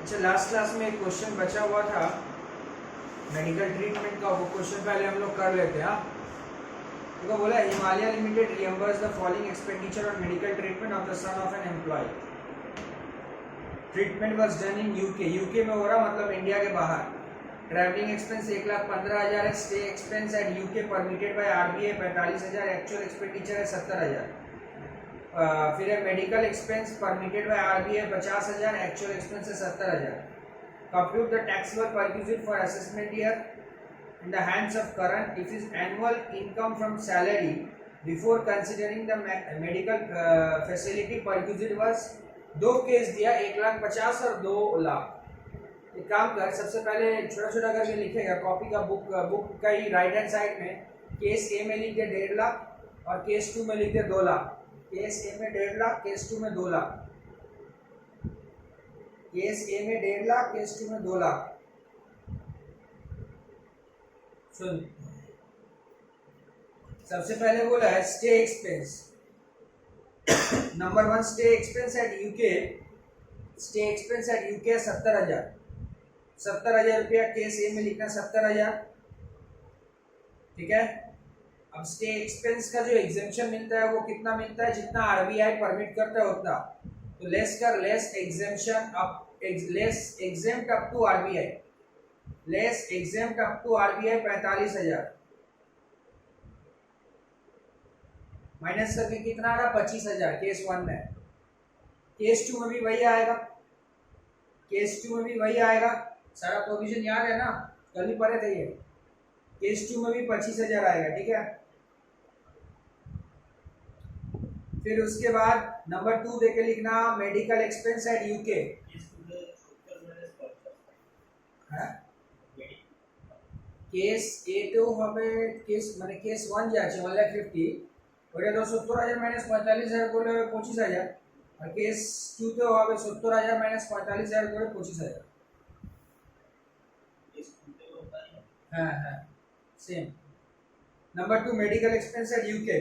अच्छा, last class में एक क्वेश्चन बचा हुआ था मेडिकल ट्रीटमेंट का, वो क्वेश्चन पहले हम लोग कर लेते हैं। हाँ, देखो बोला Himalaya limited reimburse the following expenditure on medical treatment of the son of an employ. Treatment was done in UK, UK में हो रहा मतलब इंडिया के बाहर। ट्रैवलिंग एक्सपेंस 1,15,000 है। Stay expense at UK permitted by RBI 45,000, actual expenditure है 70,000। फिर है medical expense permitted by RBI 50,000, actual expense है 70,000। Compute the taxable perquisite for assessment year in the hands of current if his annual income from salary before considering the medical facility perquisite was। दो case दिया, 1,50,000 और 2 लाख। एक काम कर, सबसे पहले छोटा छोटा करके लिखेगा कॉपी का, बुक का ही राइट हैंड साइड में केस ए में लिख दे 1.5 लाख और केस 2 में लिख दे 2 लाख। केस ए में 1.5 लाख, केस 2 में 2 लाख। केस ए में 1.5 लाख, केस 2 में 2 लाख। सुन, सबसे पहले बोला है stay expense. Number 1 stay expense at UK, stay expense at UK 70,000। 70,000 रुपया केस ए में लिखना 70,000, ठीक है। अब स्टे एक्सपेंस का जो एग्जेम्पशन मिलता है वो कितना मिलता है, जितना आरबीआई परमिट करता है उतना। तो लेस कर, less exemption up, less exempt up to RBI, less exempt up to RBI 45,000 minus करके कितना आ रहा 25,000 केस 1 में। केस 2 में भी वही आएगा, केस 2 में भी वही आएगा। सारा प्रोविजन याद है ना, कल ही पढ़े थे ये। केस 2 में भी 25,000 आएगा, ठीक है। फिर उसके बाद नंबर 2 देके लिखना medical expense at UK. Case A तो हमें केस माने केस 1 जाए 1,50,000 ওটা তো 70,000 মাইনাস 45,000 করে 25,000, আর কেস 2 তো হবে 70,000 মাইনাস 45,000 করে 25,000। हाँ हाँ same. Number 2 medical expense at UK,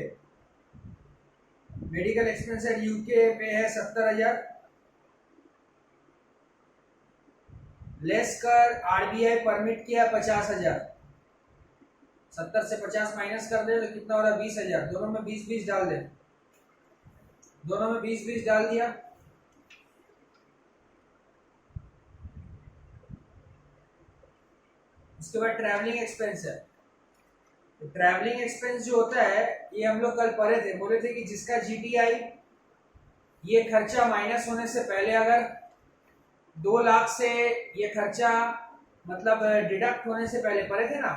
medical expense at UK पे है 70,000। लेस कर आरबीआई परमिट किया 50,000, 70 से 50 माइनस कर दे तो कितना हो रहा है 20,000। दोनों में 20-20 डाल दे, दोनों में 20-20 डाल दिया। उसके बाद ट्रैवलिंग एक्सपेंस है। तो ट्रैवलिंग एक्सपेंस जो होता है ये हम लोग कल पढ़े थे, बोले थे कि जिसका जीटीआई ये खर्चा माइनस होने से पहले अगर 2 लाख से ये खर्चा मतलब डिडक्ट होने से पहले पढ़े थे ना,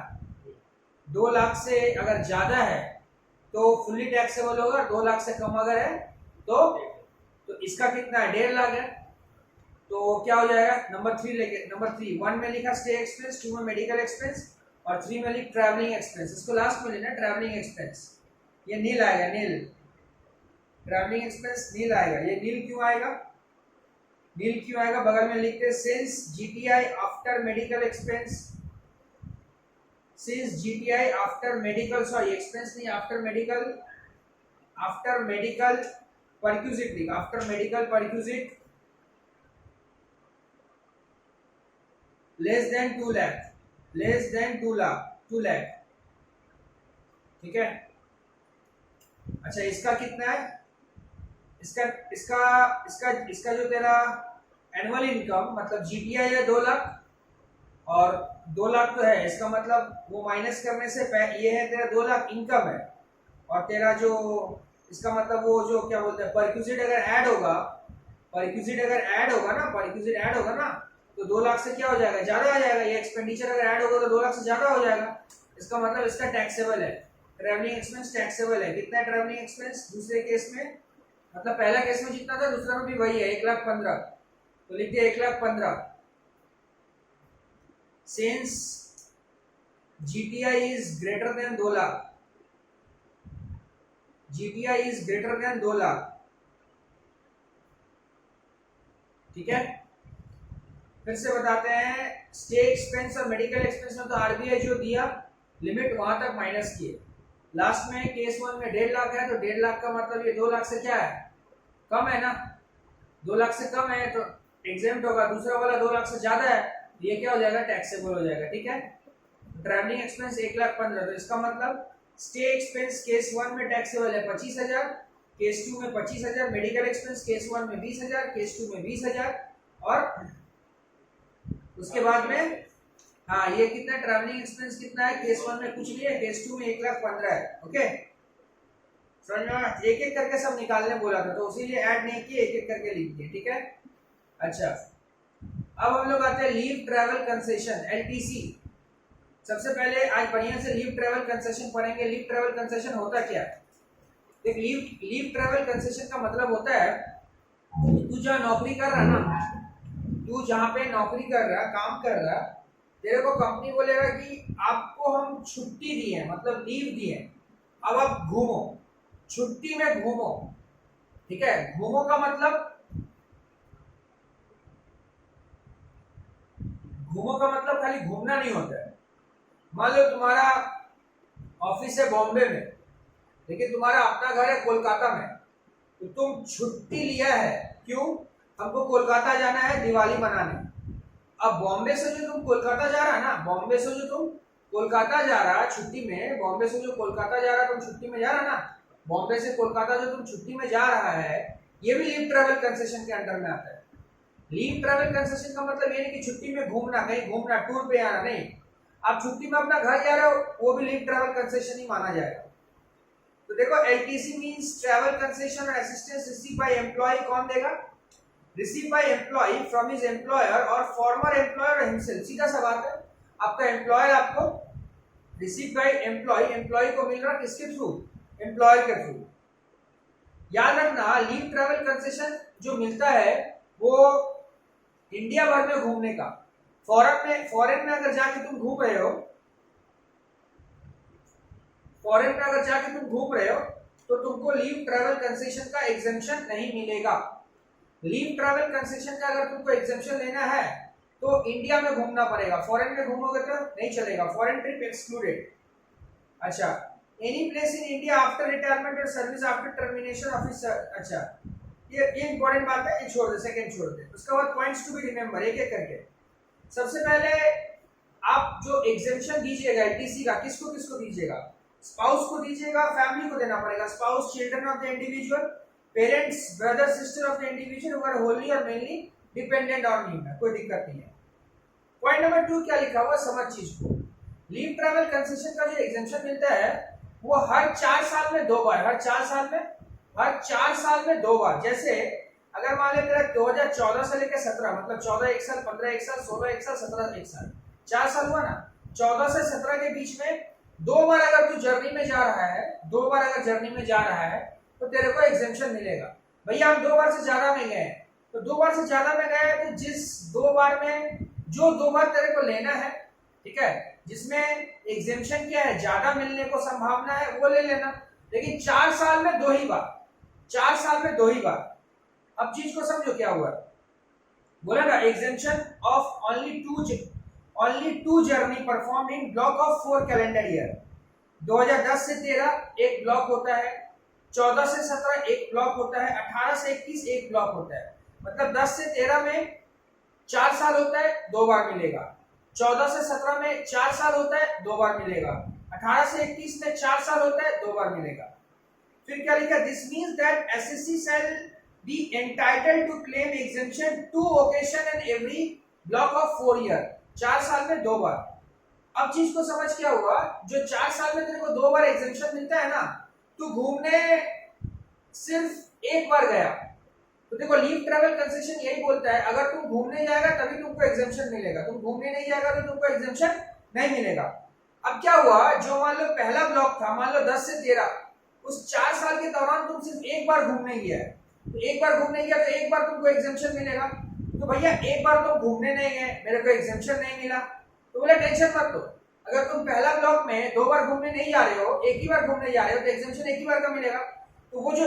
2 लाख से अगर ज्यादा है तो फुल्ली टैक्सेबल होगा, 2 लाख से कम अगर है तो इसका कितना है 1.5 लाख है। तो क्या हो जाएगा नंबर 3 लेके, नंबर 3 1 में लिखा स्टे एक्सपेंस, 2 में मेडिकल एक्सपेंस और 3 में लिख ट्रैवलिंग एक्सपेंस। इसको लास्ट में लेना ट्रैवलिंग एक्सपेंस, ये नील आएगा, नील। ट्रैवलिंग एक्सपेंस नील आएगा। ये नील क्यों आएगा, नील क्यों आएगा, बगल में लिखते since GTI after medical expense, since GTI after medical, sorry expense नहीं after medical, after medical perquisite, after medical perquisite less than 2 lakh, less than 2 lakh, ठीक है। अच्छा इसका कितना है, इसका इसका इसका इसका जो तेरा एनुअल इनकम मतलब जीटीआई है 2 लाख और 2 लाख तो है, इसका मतलब वो माइनस करने से ये है तेरा 2 लाख इनकम है, और तेरा जो इसका मतलब वो जो क्या बोलते हैं परक्विजिट अगर ऐड होगा, परक्विजिट अगर ऐड होगा ना, परक्विजिट ऐड होगा ना तो 2 लाख से क्या हो जाएगा ज्यादा आ जाएगा। ये एक्सपेंडिचर अगर ऐड होगा तो 2 लाख से ज्यादा हो जाएगा। इसका मतलब इसका टैक्सेबल है, ट्रैवलिंग एक्सपेंस टैक्सेबल है। कितना है ट्रैवलिंग एक्सपेंस दूसरे केस में, मतलब पहला केस में जितना था दूसरा में भी वही है 1,15,000, तो लिख दिया 1,15,000। Since GTI is greater than 2 lakh, GTI is greater than 2 lakh, ठीक है। फिर से बताते हैं स्टे एक्सपेंस और मेडिकल एक्सपेंस में तो आरबीआई जो दिया लिमिट वहां तक माइनस किए। लास्ट में केस 1 में 1.5 लाख है तो 1.5 लाख का मतलब ये 2 लाख से क्या है कम है ना, 2 लाख से कम है तो एग्जेम्प्ट होगा, दूसरा वाला 2 लाख से ज्यादा है, ये क्या हो जाएगा, टैक्सेबल हो जाएगा। ठीक है, ट्रैवलिंग एक्सपेंस 1,15,000, तो इसका मतलब स्टे एक्सपेंस केस 1 में टैक्सेबल है 25,000, केस 2 में 25,000, मेडिकल एक्सपेंस केस 1 में 20,000, केस 2 में 20,000, और उसके बाद में हाँ ये कितना ट्रैवलिंग एक्सपेंस कितना है, केस 1 में कुछ नहीं है, केस 2 में 1,15,000 है। ओके, समझना, एक एक करके सब निकालने बोला था तो इसीलिए ऐड नहीं किए, एक एक करके लिख दिए। ठीक है, अच्छा अब हम लोग आते हैं लीव ट्रैवल कंसेशन, एलटीसी। सबसे पहले आज बढ़िया से लीव ट्रैवल कंसेशन पढ़ेंगे। लीव ट्रैवल कंसेशन होता क्या है, देख लीव ट्रैवल कंसेशन का मतलब होता है तू जहाँ नौकरी कर रहा ना, तू जहाँ पे नौकरी कर रहा, काम कर रहा, तेरे को कंपनी बोलेगा कि आपको हम छुट्टी दी है, मतलब लीव दी है, अब आप घूमो, छुट्टी में घूमो। ठीक है, घूमो का मतलब, घूमो का मतलब खाली घूमना नहीं होता है। मान लो तुम्हारा ऑफिस है बॉम्बे में, लेकिन तुम्हारा अपना घर है कोलकाता में, तो तुम छुट्टी लिया है, क्यों, हमको कोलकाता जाना है दिवाली मनाने। अब बॉम्बे से जो तुम कोलकाता जा रहा ना, बॉम्बे से जो तुम कोलकाता जा रहा छुट्टी में, बॉम्बे से जो कोलकाता जा रहा तुम छुट्टी में जा रहा ना, बॉम्बे से कोलकाता जो तुम छुट्टी में जा रहा है, ये भी लीव ट्रैवल कंसेशन के अंडर में आता है। लीव ट्रैवल कंसेशन का मतलब ये नहीं कि छुट्टी में घूमना, कहीं घूमना, टूर पे आना, नहीं, आप छुट्टी में अपना घर जा रहे हो, वो भी लीव ट्रैवल कंसेशन ही माना जाएगा। तो देखो एलटीसी मींस ट्रैवल कंसेशन और असिस्टेंस रिसीव बाय एम्प्लॉय, कौन देगा, receive by employ from his employer और फॉर्मर एम्प्लॉयर हिमसेल्फ। सीधा सा बात है, आपका एम्प्लॉयर आपको रिसीव बाय एम्प्लॉय, एम्प्लॉय को मिल रहा किसके थ्रू, एम्प्लॉयर के थ्रू। याद रखना लीव ट्रैवल कंसेशन जो मिलता है वो इंडिया भर में घूमने का, फॉरेन में अगर जाके तुम घूम रहे हो, फॉरेन में अगर जाके तुम घूम रहे हो तो तुमको लीव ट्रैवल कंसेशन का एग्जेम्पशन नहीं मिलेगा। लीव ट्रैवल कंसेशन का अगर तुमको एग्जेम्पशन लेना है तो इंडिया में घूमना पड़ेगा, फॉरेन में घूमोगे तो नहीं चलेगा, फॉरेन ट्रिप एक्सक्लूडेड। अच्छा, any place in India after retirement और service after termination of his, अच्छा ये इंपॉर्टेंट बात है, ये छोड़ दे, सेकंड छोड़ दे। उसके बाद पॉइंट्स टू बी रिमेंबर, एक एक करके। सबसे पहले आप जो एग्जेम्पशन दीजिएगा एलटीसी का, किसको किसको दीजिएगा, स्पाउस को दीजिएगा, फैमिली को देना पड़ेगा, spouse, children of the individual, parents, brother sister of the individual who are wholly और मेनली डिपेंडेंट ऑन हिम, कोई दिक्कत नहीं है। पॉइंट नंबर 2 क्या लिखा हुआ, समझ चीज को। लीव ट्रैवल कंसेशन का जो एग्जेम्पशन मिलता है वो हर 4 साल में 2 बार, हर 4 साल में 2 बार। जैसे अगर मान ले तेरा 2014 से लेकर 17, मतलब 14 एक साल, 15 एक साल, 16 एक साल, 17 एक साल, 4 साल हुआ ना, 14 से 17 के बीच में 2 बार अगर तू जर्नी में जा रहा है, 2 बार अगर जर्नी में जा रहा है तो तेरे को एग्जेम्पशन मिलेगा। भैया हम 2 बार से ज्यादा में गए, तो 2 बार से ज्यादा में गए तो जिस 2 बार में जो 2 बार तेरे को लेना है, ठीक है, जिसमें एग्जेम्पशन क्या है, ज्यादा मिलने को संभावना है, वो ले लेना। लेकिन 4 साल में 2 ही बार, 4 साल में 2 ही बार। अब चीज को समझो क्या हुआ, बोला ना exemption of only two journey perform in block of 4 calendar year. 2010 से 13 एक ब्लॉक होता है, 14 से 17 एक ब्लॉक होता है, 18 से 21 एक ब्लॉक होता है। मतलब 10 से 13 में 4 साल होता है, 2 बार मिलेगा। 14 से 17 में 4 साल होता है, 2 बार मिलेगा। 18 से 21 में 4 साल होता है, 2 बार मिलेगा। फिर क्या लिखा, this means that SSC shall be entitled to claim exemption 2 occasion in every block of 4 year. 4 साल में 2 बार। अब चीज को समझ क्या हुआ, जो 4 साल में तेरे को 2 बार एग्जेम्पशन मिलता है ना, तू घूमने सिर्फ एक बार गया, तो देखो लीव ट्रैवल कंसेशन यही बोलता है, अगर तुम घूमने जाएगा तभी तुमको एग्जेम्पशन मिलेगा, तुम घूमने नहीं जाएगा तो तुमको एग्जेम्पशन नहीं मिलेगा। अब क्या हुआ, जो मान लो पहला ब्लॉक था, मान लो 10 से 13, उस 4 साल के दौरान तुम सिर्फ एक बार घूमने गया है, तो एक बार घूमने गया तो एक बार तुमको एग्जेम्पशन मिलेगा। तो भैया एक बार तुम घूमने नहीं गए, मेरे को एग्जेम्पशन नहीं मिला, तो बोले टेंशन मत लो, अगर तुम पहला ब्लॉक में 2 बार घूमने नहीं जा रहे हो, एक ही बार घूमने जा रहे हो, तो एग्जेम्पशन एक ही बार का मिलेगा। तो वो जो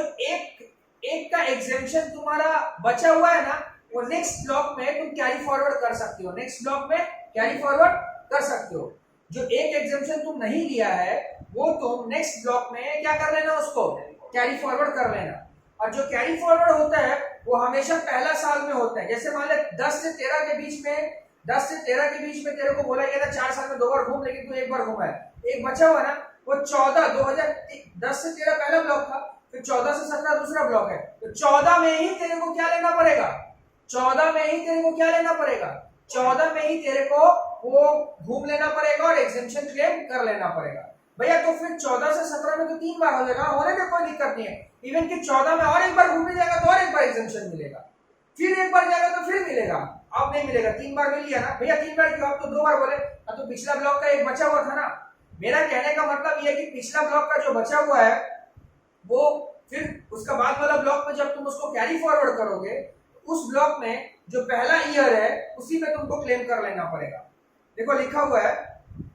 एक का एग्जेम्पशन तुम्हारा बचा हुआ है ना, वो नेक्स्ट ब्लॉक में तुम कैरी फॉरवर्ड कर सकते हो, नेक्स्ट ब्लॉक में कैरी फॉरवर्ड कर सकते हो। जो एक एग्जेम्पशन तुम नहीं लिया है वो तुम नेक्स्ट ब्लॉक में क्या कर लेना, उसको कैरी फॉरवर्ड कर लेना। और जो कैरी फॉरवर्ड होता है वो हमेशा पहला साल में होता है। जैसे मान ले 10 से 13 के बीच में, 10 से 13 के बीच में तेरे को बोला गया था 4 साल में 2 बार घूम, लेकिन तू एक बार घूमा है, एक बचा हुआ ना, वो 2010 से 13 पहला ब्लॉक था, फिर 14 से 17 दूसरा ब्लॉक है, तो 14 में ही तेरे को क्या लेना पड़ेगा, 14 में ही तेरे को क्या लेना पड़ेगा, 14 में ही तेरे को वो घूम लेना पड़ेगा और एग्जेम्पशन क्लेम कर लेना पड़ेगा भैया। तो फिर 14 से 17 में तो 3 बार हो जाएगा, होने में कोई दिक्कत नहीं है। इवन कि 14 में और एक बार घूमने जाएगा तो और एक बार एग्जेम्पशन मिलेगा, फिर एक बार जाएगा तो फिर मिलेगा, अब नहीं मिलेगा। 3 बार मिल लिया ना भैया, 3 बार क्यों, आप तो 2 बार बोले, अब तो पिछला ब्लॉक का एक बचा हुआ था ना। मेरा कहने का मतलब ये है कि पिछला ब्लॉक का जो बचा हुआ है वो फिर उसका बाद वाला ब्लॉक में जब तुम उसको कैरी फॉरवर्ड करोगे, उस ब्लॉक में जो पहला ईयर है उसी में तुमको क्लेम कर लेना पड़ेगा। देखो लिखा हुआ है,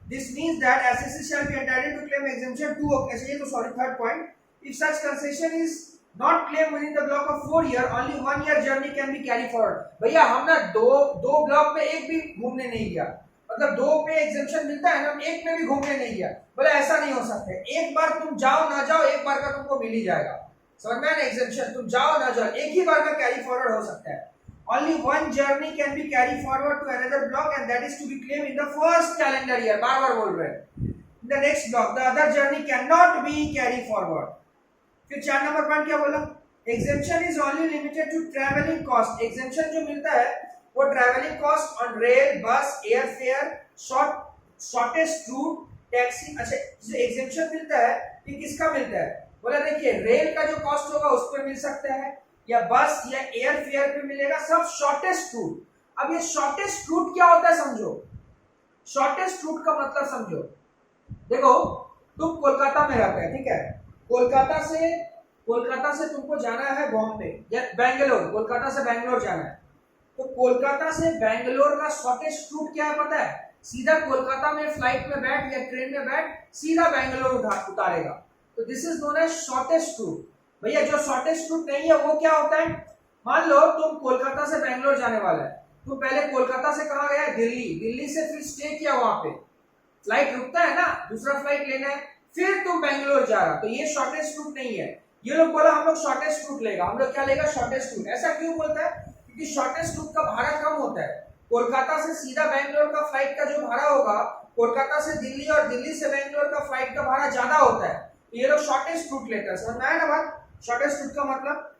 this means that SSC shall be entitled to claim exemption 2 ऐसे, ये तो sorry third point, if such concession is not claim within the block of 4 year, only 1 year journey can be carry forward. भैया हम ना दो block में एक भी घूमने नहीं गया, मतलब 2 पे एग्जेम्पशन मिलता है ना, एक में भी घूमने नहीं गया, बोले ऐसा नहीं हो सकता। एक बार तुम जाओ ना जाओ, एक बार का तुमको मिल ही जाएगा, समझ में एग्जेम्पशन, तुम जाओ ना जाओ एक ही बार में कैरी फॉरवर्ड हो सकता है। Only one journey can be carried forward to another block and that is to be claimed in the first calendar year, बार बार बोल रहे हैं। The next block, the other journey cannot be carried forward। फिर 4 number point क्या बोला, exemption is only limited to traveling cost। exemption जो मिलता है वो traveling cost on rail, bus, air fare, shortest route, taxi। अच्छा जो exemption मिलता है ये किसका मिलता है, बोला देखिए रेल का जो कॉस्ट होगा उस पर मिल सकता है, या बस या एयर फेयर पे मिलेगा, सब शॉर्टेस्ट रूट। अब ये शॉर्टेस्ट रूट क्या होता है समझो, शॉर्टेस्ट रूट का मतलब समझो। देखो तुम कोलकाता में रहते हैं, ठीक है, कोलकाता से तुमको जाना है बॉम्बे या बेंगलोर, कोलकाता से बेंगलोर जाना है, तो कोलकाता से बेंगलोर का शॉर्टेस्ट रूट क्या है पता है, सीधा कोलकाता में फ्लाइट में बैठ या ट्रेन में बैठ सीधा बेंगलोर उतारेगा, तो this is known as shortest route. भैया जो शॉर्टेस्ट रूट नहीं है वो क्या होता है, मान लो तुम कोलकाता से बेंगलोर जाने वाला है, तुम पहले कोलकाता से कहां गया, दिल्ली से फिर स्टे किया वहां पे, फ्लाइट रुकता है ना, दूसरा फ्लाइट लेना है, फिर तुम बेंगलोर जा रहा, तो ये शॉर्टेस्ट रूट नहीं है। ये लोग बोला हम लोग शॉर्टेस्ट रूट लेगा, हम लोग क्या लेगा, शॉर्टेस्ट रूट। ऐसा क्यों बोलता है, क्योंकि शॉर्टेस्ट रूट का भाड़ा कम होता है, कोलकाता से सीधा बेंगलोर का फ्लाइट का जो भाड़ा होगा, कोलकाता से दिल्ली और दिल्ली से बेंगलोर का फ्लाइट का भाड़ा ज्यादा होता है, तो ये लोग शॉर्टेस्ट रूट लेते हैं। समझ में आया ना बात, शॉर्टेस्ट रूट का मतलब।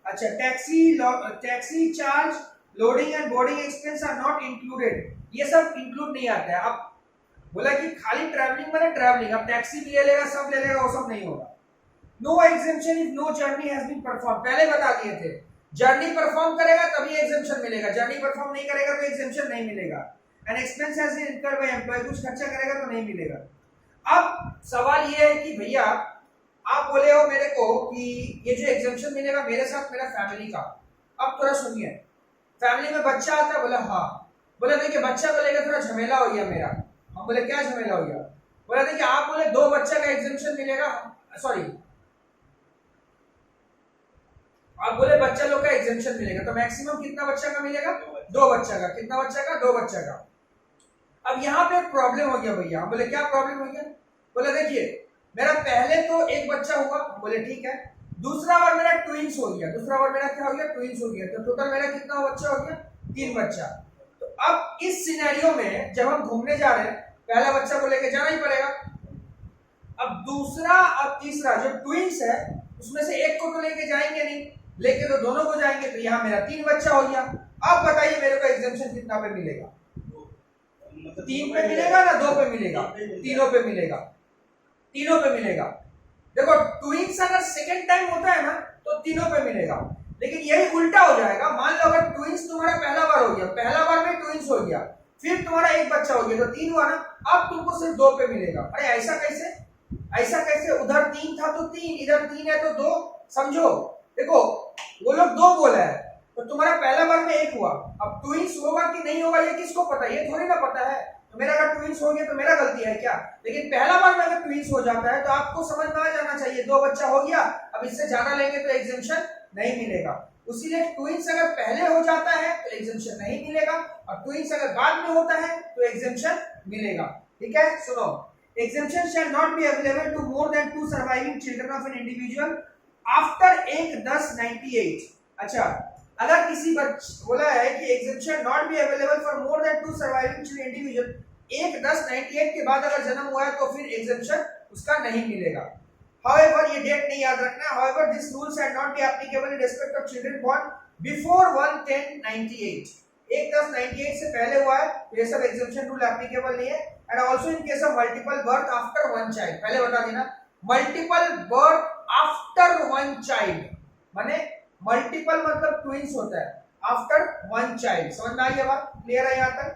अच्छा taxi charge, loading and boarding expense are not included, ये सब इंक्लूड नहीं आता है। अब बोला कि खाली ट्रैवलिंग मैंने ट्रैवलिंग, अब टैक्सी भी ले लेगा, सब ले लेगा, वो सब नहीं होगा। No exemption if no journey has been perform, पहले बता दिए थे, जर्नी परफॉर्म करेगा तभी एग्जेम्पशन मिलेगा, जर्नी परफॉर्म नहीं करेगा तो एग्जेम्पशन नहीं मिलेगा। And expense has been incurred by employ, कुछ खर्चा करेगा तो नहीं मिलेगा। अब सवाल ये है कि भैया आप बोले हो मेरे को कि ये जो एग्जेम्पशन मिलेगा मेरे साथ मेरा फैमिली का, अब थोड़ा सुनिए, फैमिली में बच्चा आता है, बोला हाँ, बोले देखिए बच्चा को लेकर थोड़ा झमेला हो गया मेरा, हम बोले क्या झमेला हो गया, बोला देखिए आप बोले 2 बच्चा का एग्जेम्पशन मिलेगा, सॉरी आप बोले बच्चा लोग का एग्जेम्पशन मिलेगा, तो मैक्सिमम कितना बच्चा का मिलेगा, 2 बच्चा का, कितना बच्चा का, 2 बच्चा का। अब यहाँ पे प्रॉब्लम हो गया भैया, हम बोले क्या प्रॉब्लम हो गया, बोले देखिए मेरा पहले तो एक बच्चा हुआ, बोले ठीक है, दूसरा बार मेरा ट्विंस हो गया, दूसरा बार मेरा क्या हो गया, ट्विंस हो गया, तो टोटल मेरा कितना बच्चा हो गया, 3 बच्चा। तो अब इस सिनेरियो में जब हम घूमने जा रहे हैं, पहला बच्चा को लेके जाना ही पड़ेगा, अब दूसरा और तीसरा जो ट्विंस है उसमें से एक को तो लेके जाएंगे नहीं, लेके तो दोनों को जाएंगे, तो यहाँ मेरा 3 बच्चा हो गया। अब बताइए मेरे को एग्जेम्पशन कितना पे मिलेगा, 3 पे मिलेगा ना 2 पे मिलेगा, तीनों पे मिलेगा, तीनों पे मिलेगा। देखो ट्विंस अगर सेकंड टाइम होता है ना तो तीनों पे मिलेगा, लेकिन यही उल्टा हो जाएगा, मान लो अगर ट्विंस तुम्हारा पहला बार हो गया, पहला बार में ट्विंस हो गया, फिर तुम्हारा एक बच्चा हो गया तो 3 हुआ ना, अब तुमको सिर्फ 2 पे मिलेगा। अरे ऐसा कैसे, ऐसा कैसे, उधर 3 था तो 3, इधर 3 है तो 2, समझो। देखो वो लोग 2 बोला है तो तुम्हारा पहला बार में 1 हुआ, अब ट्विंस होगा कि नहीं होगा ये किसको पता, ये थोड़ी ना पता है, तो मेरा अगर ट्विंस हो गया तो मेरा गलती है क्या, लेकिन पहला बार में अगर ट्विंस हो जाता है तो आपको समझ में आ जाना चाहिए 2 बच्चा हो गया, अब इससे ज्यादा लेंगे तो एग्जेम्पशन नहीं मिलेगा। उसीलिए ट्विंस अगर पहले हो जाता है तो एग्जेम्पशन नहीं मिलेगा, और ट्विंस अगर बाद में होता है तो एग्जेम्पशन मिलेगा। ठीक है, सुनो, exemption shall not be available to more than 2 surviving children of an individual after 1/10/98। अच्छा, अगर किसी बोला है कि exemption not be available for more than 2 surviving children individual, 1/10/98 के बाद अगर जन्म हुआ है तो फिर एग्जेम्पशन उसका नहीं मिलेगा। However, ये डेट नहीं याद रखना। However, this rule shall not be applicable in respect of children born before 1/10/98। 1/10/98 से पहले हुआ है तो ये सब एग्जेम्पशन रूल एप्लीकेबल नहीं है। And also in case of multiple birth after one child, पहले बता देना, multiple birth after one child माने मल्टीपल मतलब ट्विंस होता है, आफ्टर वन चाइल्ड। समझ में आ गया बात? क्लियर है यहाँ तक?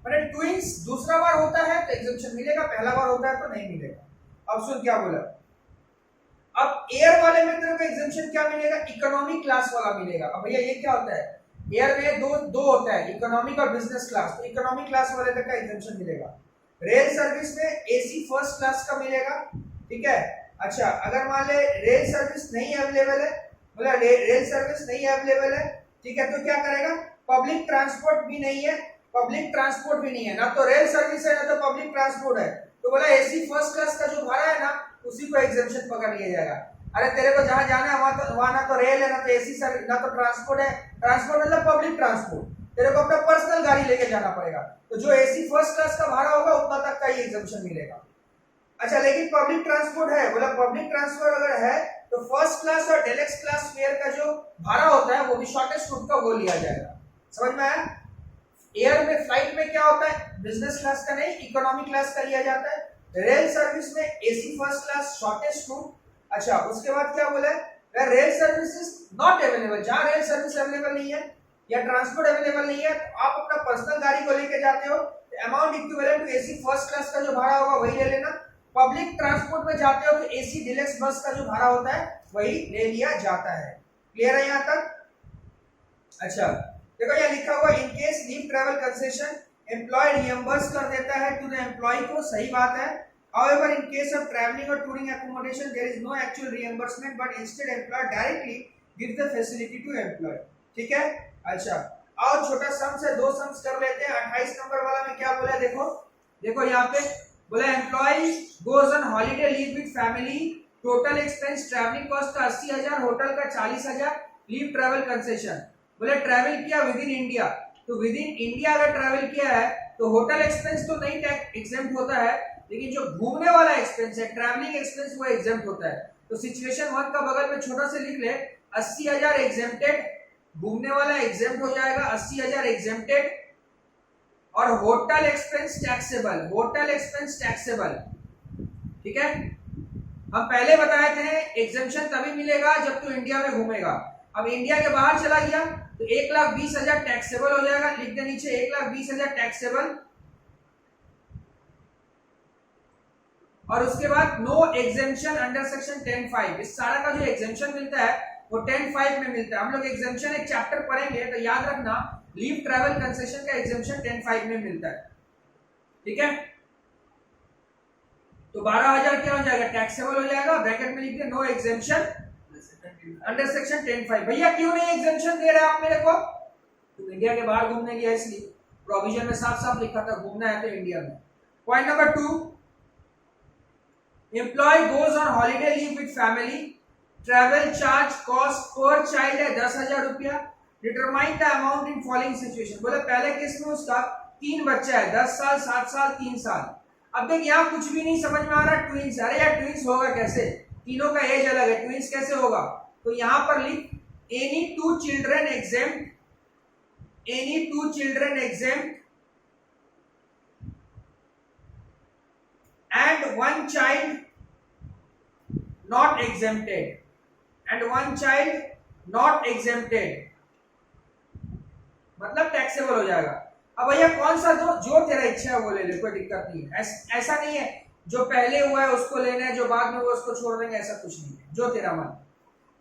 माने ट्विंस दूसरा बार होता है तो एग्जेम्पशन मिलेगा, पहला बार होता है तो नहीं मिलेगा। अब सुन क्या बोला। अब एयर वाले में तेरे को एग्जेम्पशन क्या मिलेगा? इकोनॉमिक क्लास वाला मिलेगा। अब भैया ये क्या होता है? एयर में दो होता है, इकोनॉमिक और बिजनेस क्लास। तो इकोनॉमिक क्लास वाले तक का एग्जेम्पशन मिलेगा। रेल सर्विस में एसी फर्स्ट क्लास का मिलेगा, ठीक है। अच्छा, अगर मान ले रेल सर्विस नहीं अवेलेबल है, बोला रेल सर्विस नहीं अवेलेबल है, ठीक है, तो क्या करेगा? पब्लिक ट्रांसपोर्ट भी नहीं है, पब्लिक ट्रांसपोर्ट भी नहीं है, ना तो रेल सर्विस है ना तो पब्लिक ट्रांसपोर्ट है, तो बोला एसी फर्स्ट क्लास का जो भाड़ा है ना उसी को एग्जेम्पशन पकड़ लिया जाएगा। अरे तेरे को जहां जाना है वहां ना तो रेल है ना तो एसी सर्विस ना तो ट्रांसपोर्ट है, ट्रांसपोर्ट मतलब पब्लिक ट्रांसपोर्ट, तेरे को अपना पर्सनल गाड़ी लेके जाना पड़ेगा, तो जो एसी फर्स्ट क्लास का भाड़ा होगा उतना तक का ही एग्जेम्पशन मिलेगा। अच्छा, लेकिन पब्लिक ट्रांसपोर्ट है, बोला पब्लिक ट्रांसपोर्ट अगर है तो फर्स्ट क्लास और डेलक्स क्लास फेयर का जो भाड़ा होता है वो भी शॉर्टेस्ट रूट का वो लिया जाएगा। समझ में आया? एयर में फ्लाइट में क्या होता है? बिजनेस क्लास का नहीं, इकोनॉमिक क्लास का लिया जाता है। रेल सर्विस में AC first class shortest route. अच्छा, उसके बाद क्या बोला है? Rail service is not available, जहां रेल सर्विस अवेलेबल नहीं है या ट्रांसपोर्ट अवेलेबल नहीं है तो आप अपना पर्सनल गाड़ी को लेके जाते हो, amount equivalent to AC first class का जो भाड़ा होगा वही ले लेना। पब्लिक ट्रांसपोर्ट में जाते हो तो एसी डिलक्स बस का जो भाड़ा होता है वही ले लिया जाता है। क्लियर है यहाँ तक? अच्छा, देखो यहाँ लिखा हुआ in case leave travel concession employ reimburse कर देता है टू द एम्प्लॉय को, सही बात है। However, in case of traveling or touring accommodation, there is no actual reimbursement, but instead employer directly gives the facility to employee। ठीक है? अच्छा, और छोटा सम से दो सम्स कर लेते हैं। 28 नंबर वाला में क्या बोला है? देखो यहाँ पे बोला employ goes on holiday leave with family, total expense travelling cost का 80,000, होटल का 40,000, लीव ट्रैवल कंसेशन। बोले ट्रैवल किया विद इन इंडिया, तो विद इन इंडिया अगर ट्रैवल किया है तो होटल एक्सपेंस तो नहीं टैक्स एग्जेम्प्ट होता है, लेकिन जो घूमने वाला एक्सपेंस है, ट्रैवलिंग एक्सपेंस, वो एग्जेम्प्ट होता है। तो सिचुएशन 1 का बगल में छोटा से लिख ले, 80,000 एग्जेम्प्टेड, घूमने वाला एग्जेम्प्ट हो जाएगा 80,000 एग्जेम्प्टेड, और hotel expense taxable, hotel expense taxable. ठीक है, हम पहले बताए थे एग्जेम्पशन तभी मिलेगा जब तू इंडिया में घूमेगा। अब इंडिया के बाहर चला गया तो 1,20,000 टैक्सेबल हो जाएगा, लिख दे नीचे 1,20,000 टैक्सेबल, और उसके बाद नो एग्जेम्पशन अंडर सेक्शन 10(5). इस सारा का जो एग्जेम्पशन मिलता है वो 10(5) में मिलता है। हम लोग एग्जेम्पशन एक चैप्टर पढ़ेंगे तो याद रखना लीव ट्रैवल कंसेशन का एग्जेम्पशन 10(5) में मिलता है। ठीक है, तो 12,000 क्या हो जाएगा? टैक्सेबल हो जाएगा। ब्रैकेट में लिख they know exemption under section 10(5). भैया क्यों नहीं एग्जेम्पशन दे रहे आप मेरे को? तुम इंडिया के बाहर घूमने गया इसलिए, प्रोविजन में साफ साफ लिखा था घूमना है तो इंडिया में। Point number 2, employ goes on holiday leave with family, travel charge cost per child है 10,000 रुपया, determine the amount in following situation. बोले पहले केस में उसका 3 बच्चा है, 10 साल, 7 साल, 3 साल। अब देख यहाँ कुछ भी नहीं समझ में आ रहा, ट्विंस। अरे यार ट्विंस होगा कैसे? तीनों का एज अलग है, ट्विंस कैसे होगा? तो यहां पर लिख any 2 children exempt, any 2 children exempt and 1 child not exempted, and 1 child not exempted, मतलब टैक्सेबल हो जाएगा। अब भैया कौन सा जो तेरा इच्छा है वो ले ले, कोई दिक्कत नहीं है। ऐसा नहीं है जो पहले हुआ है उसको लेना है, जो बाद में हुआ उसको छोड़ देंगे, ऐसा कुछ नहीं है, जो तेरा मन।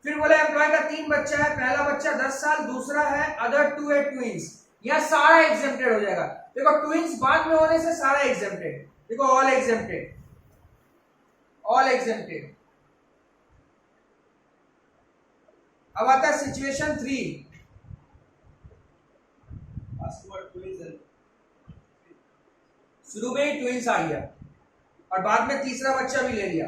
फिर बोला एम्प्लॉय का 3 बच्चा है, पहला बच्चा 10 साल, दूसरा है अदर 2 है ट्विंस, यह सारा एग्जेम्प्टेड हो जाएगा। देखो ट्विंस बाद में होने से सारा एग्जेम्प्टेड, देखो ऑल एग्जेम्प्टेड, ऑल एग्जेम्प्टेड। अब आता है सिचुएशन 3, शुरू में ही ट्विंस आ गया और बाद में तीसरा बच्चा भी ले लिया।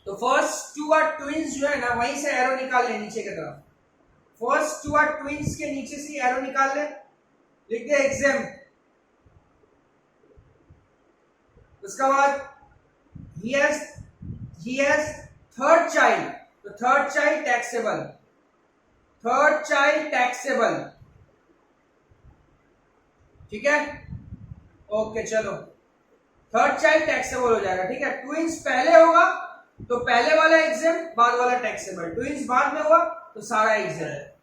तो फर्स्ट टू आर ट्विंस जो है ना, वहीं से एरो निकाल ले नीचे की तरफ। फर्स्ट टू आर ट्विंस के नीचे से एरो निकाल ले, लिख दे एग्जाम। उसके बाद he has थर्ड चाइल्ड, तो third child taxable, third child taxable, ठीक है। ओके चलो, थर्ड चाइल्ड टैक्सेबल हो जाएगा, ठीक है। ट्विंस पहले होगा तो पहले वाला एग्जाम, बाद वाला टैक्सेबल। ट्विंस बाद में हुआ तो सारा एग्जाम।